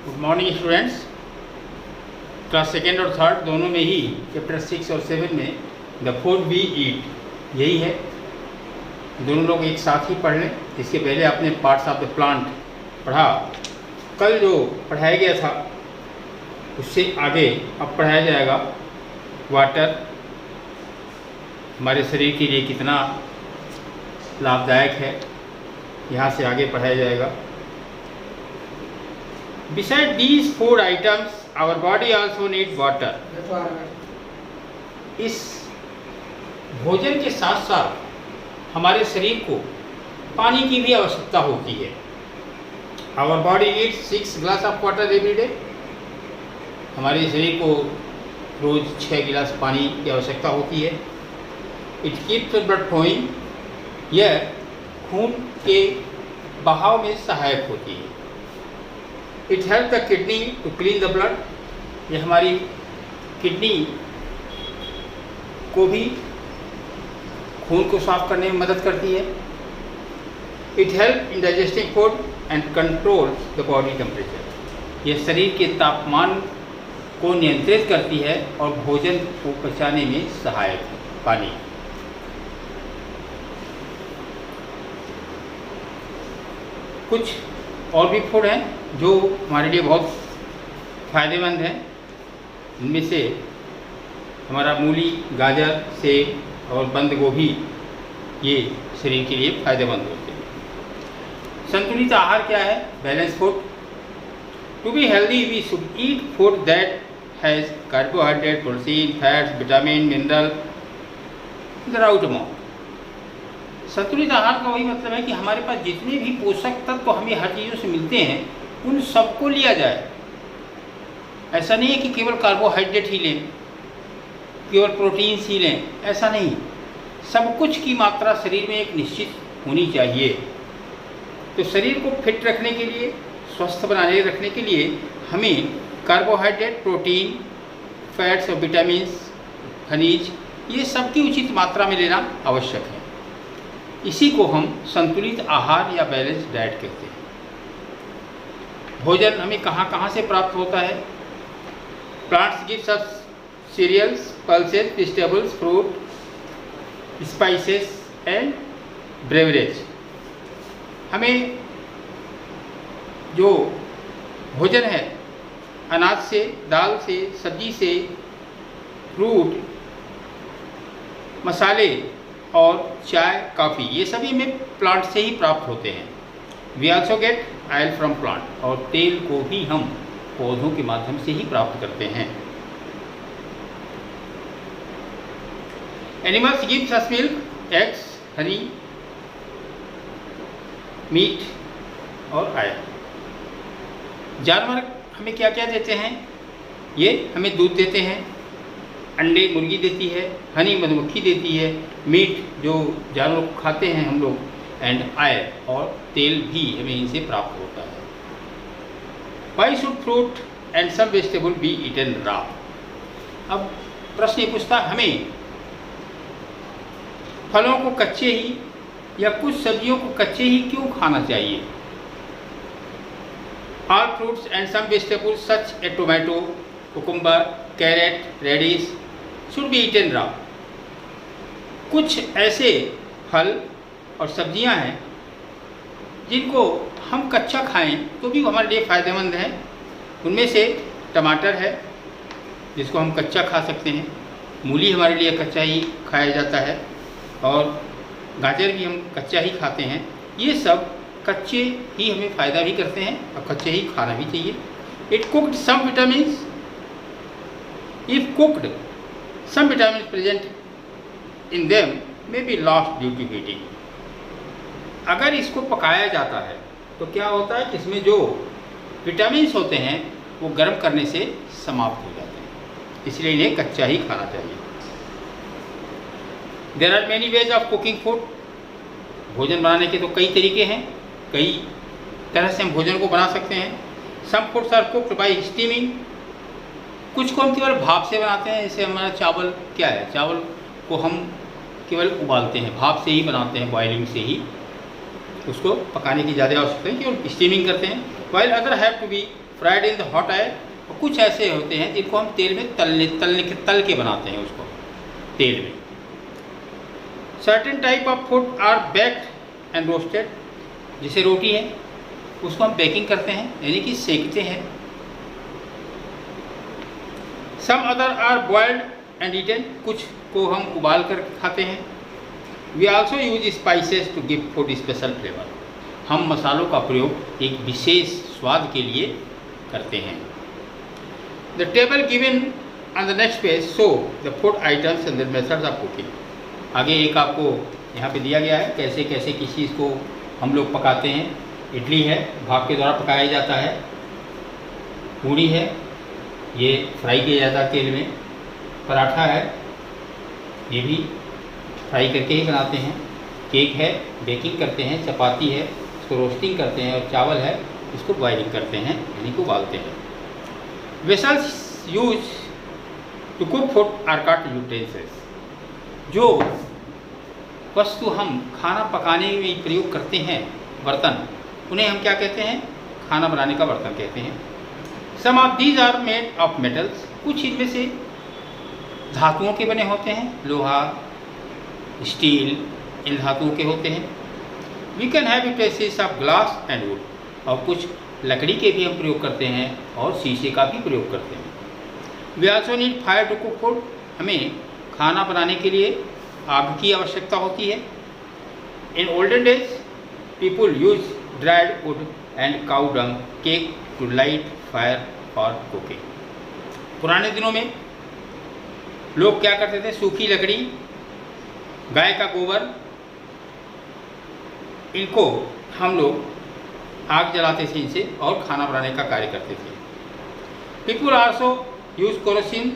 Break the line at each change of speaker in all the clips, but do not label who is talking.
Good morning students. Class second और third दोनों में ही चैप्टर 6 और 7 में द फूड वी ईट यही है। दोनों लोग एक साथ ही पढ़ लें। इसके पहले आपने पार्ट्स ऑफ द प्लांट पढ़ा। कल जो पढ़ाया गया था उससे आगे अब पढ़ाया जाएगा वाटर हमारे शरीर के लिए कितना लाभदायक है, यहाँ से आगे पढ़ाया जाएगा। Besides these food items, our body also need water. इस भोजन के साथ साथ हमारे शरीर को पानी की भी आवश्यकता होती है। Our body needs 6 glass of water every day. हमारे शरीर को रोज 6 गिलास पानी की आवश्यकता होती है। It keeps the blood flowing. यह खून के बहाव में सहायक होती है। It helps the kidney to clean the blood. यह हमारी किडनी को भी खून को साफ करने में मदद करती है। It helps in digesting food and controls the body temperature. यह शरीर के तापमान को नियंत्रित करती है और भोजन को पचाने में सहायक है। पानी कुछ और भी फूड हैं जो हमारे लिए बहुत फ़ायदेमंद हैं। इनमें से हमारा मूली, गाजर, सेब और बंद गोभी ये शरीर के लिए फ़ायदेमंद होते हैं। संतुलित आहार क्या है? Balance food. To be healthy we should eat food that has carbohydrate, protein, fats, vitamin, mineral the right amount. संतुलित आहार का वही मतलब है कि हमारे पास जितने भी पोषक तत्व हमें हर चीज़ों से मिलते हैं उन सबको लिया जाए। ऐसा नहीं है कि केवल कार्बोहाइड्रेट ही लें, केवल प्रोटीन्स ही लें, ऐसा नहीं। सब कुछ की मात्रा शरीर में एक निश्चित होनी चाहिए। तो शरीर को फिट रखने के लिए, स्वस्थ बनाने रखने के लिए हमें कार्बोहाइड्रेट, प्रोटीन, फैट्स और विटामिन्स, खनिज ये सब की उचित मात्रा में लेना आवश्यक है। इसी को हम संतुलित आहार या बैलेंस डाइट कहते हैं। भोजन हमें कहाँ कहाँ से प्राप्त होता है? Plants gives us cereals, pulses, vegetables, fruit, spices and beverage. हमें जो भोजन है अनाज से, दाल से, सब्जी से, फ्रूट, मसाले और चाय, कॉफ़ी ये सभी हमें प्लांट से ही प्राप्त होते हैं। We also get oil from plant, और तेल को भी हम पौधों के माध्यम से ही प्राप्त करते हैं। Animals gives us milk, eggs, honey, meat और आयरन। जानवर हमें क्या क्या देते हैं? ये हमें दूध देते हैं, अंडे मुर्गी देती है, हनी मधुमक्खी देती है, मीट जो जानवर को खाते हैं हम लोग, एंड आयल और तेल भी हमें इनसे प्राप्त होता है। Why should fruit and some vegetable be eaten raw? अब प्रश्न ये पूछता है हमें फलों को कच्चे ही या कुछ सब्जियों को कच्चे ही क्यों खाना चाहिए? All fruits and some vegetables such a tomato, cucumber, carrot, radish should be eaten raw. कुछ ऐसे फल और सब्जियां हैं जिनको हम कच्चा खाएं तो भी हमारे लिए फ़ायदेमंद हैं। उनमें से टमाटर है जिसको हम कच्चा खा सकते हैं, मूली हमारे लिए कच्चा ही खाया जाता है, और गाजर भी हम कच्चा ही खाते हैं। ये सब कच्चे ही हमें फ़ायदा भी करते हैं और कच्चे ही खाना भी चाहिए। It cooked some vitamins, if cooked some vitamins present in them may be lost due to heating. अगर इसको पकाया जाता है तो क्या होता है कि इसमें जो विटामिन्स होते हैं वो गर्म करने से समाप्त हो जाते हैं, इसलिए इन्हें कच्चा ही खाना चाहिए। There are many ways of cooking food. भोजन बनाने के तो कई तरीके हैं, कई तरह से हम भोजन को बना सकते हैं। Some foods are cooked by steaming. कुछ को हम केवल भाप से बनाते हैं। जैसे हमारा चावल क्या है, चावल को हम केवल उबालते हैं, भाप से ही बनाते हैं, बॉइलिंग से ही। उसको पकाने की ज़्यादा आवश्यकता है कि स्टीमिंग करते हैं। While other have to be fried in the hot oil, और कुछ ऐसे होते हैं जिनको हम तेल में तल के बनाते हैं उसको तेल में। Certain type of food are baked and roasted, जैसे रोटी है उसको हम बेकिंग करते हैं यानी कि सेकते हैं। Some other are boiled and eaten, कुछ को हम उबाल कर खाते हैं। We also use spices to give food special flavour, हम मसालों का प्रयोग एक विशेष स्वाद के लिए करते हैं। The table given on the next page show the food items and the methods of cooking. आगे एक आपको यहाँ पे दिया गया है कैसे कैसे किस चीज़ को हम लोग पकाते हैं। इडली है, भाप के द्वारा पकाया जाता है। पूड़ी है, ये फ्राई किया जाता है तेल में। पराठा है, ये भी फ्राई करके ही बनाते हैं। केक है, बेकिंग करते हैं। चपाती है, इसको रोस्टिंग करते हैं। और चावल है, इसको बॉइलिंग करते हैं यानी को उबालते हैं। Vessels use to cook food are called utensils, जो वस्तु हम खाना पकाने में प्रयोग करते हैं बर्तन, उन्हें हम क्या कहते हैं? खाना बनाने का बर्तन कहते हैं। Some of these are made of metals, कुछ इनमें से धातुओं के बने होते हैं, लोहा, स्टील, इन धातुओं के होते हैं। We can have utensils of glass and wood, और कुछ लकड़ी के भी हम प्रयोग करते हैं और शीशे का भी प्रयोग करते हैं। We also need fire to cook food, हमें खाना बनाने के लिए आग की आवश्यकता होती है। In olden days people use dried wood and cow dung cake to light fire for cooking. पुराने दिनों में लोग क्या करते थे? सूखी लकड़ी, गाय का गोबर, इनको हम लोग आग जलाते थे इनसे और खाना बनाने का कार्य करते थे। People also use kerosene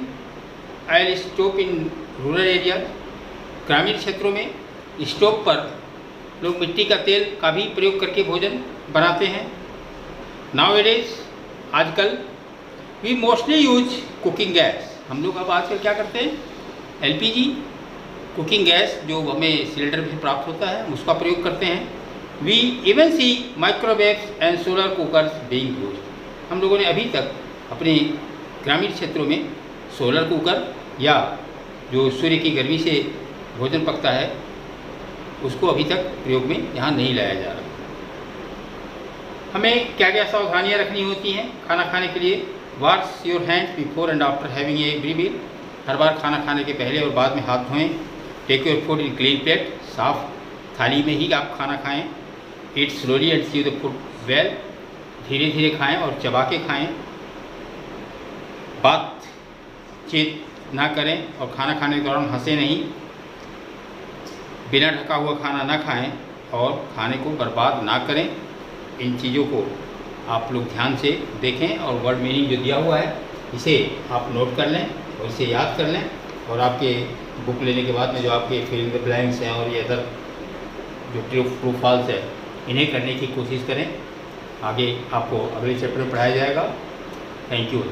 oil stove in rural area, ग्रामीण क्षेत्रों में स्टोव पर लोग मिट्टी का तेल का भी प्रयोग करके भोजन बनाते हैं। नाउअडेज, आजकल we mostly use cooking gas, हम लोग अब आजकल क्या करते हैं? एलपीजी कुकिंग गैस जो हमें सिलेंडर में प्राप्त होता है उसका प्रयोग करते हैं। We even see microwaves and solar cookers being used, हम लोगों ने अभी तक अपने ग्रामीण क्षेत्रों में सोलर कुकर या जो सूर्य की गर्मी से भोजन पकता है उसको अभी तक प्रयोग में यहाँ नहीं लाया जा रहा। हमें क्या क्या सावधानियाँ रखनी होती हैं खाना खाने के लिए? Wash your hand before and after having every meal, हर बार खाना खाने के पहले और बाद में हाथ धोएं। Take your food in clean plate, साफ थाली में ही आप खाना खाएं। Eat slowly and see the food well, धीरे धीरे खाएं और चबा के खाएं। बातचीत ना करें और खाना खाने के दौरान हंसे नहीं। बिना ढका हुआ खाना ना खाएं और खाने को बर्बाद ना करें। इन चीज़ों को आप लोग ध्यान से देखें और वर्ड मीनिंग जो दिया हुआ है इसे आप नोट कर लें और इसे याद कर लें। और आपके बुक लेने के बाद में जो आपके फिल इन द ब्लैंक्स हैं और ये अदर जो ट्रू फॉल्स है इन्हें करने की कोशिश करें। आगे आपको अगले चैप्टर में पढ़ाया जाएगा। Thank you.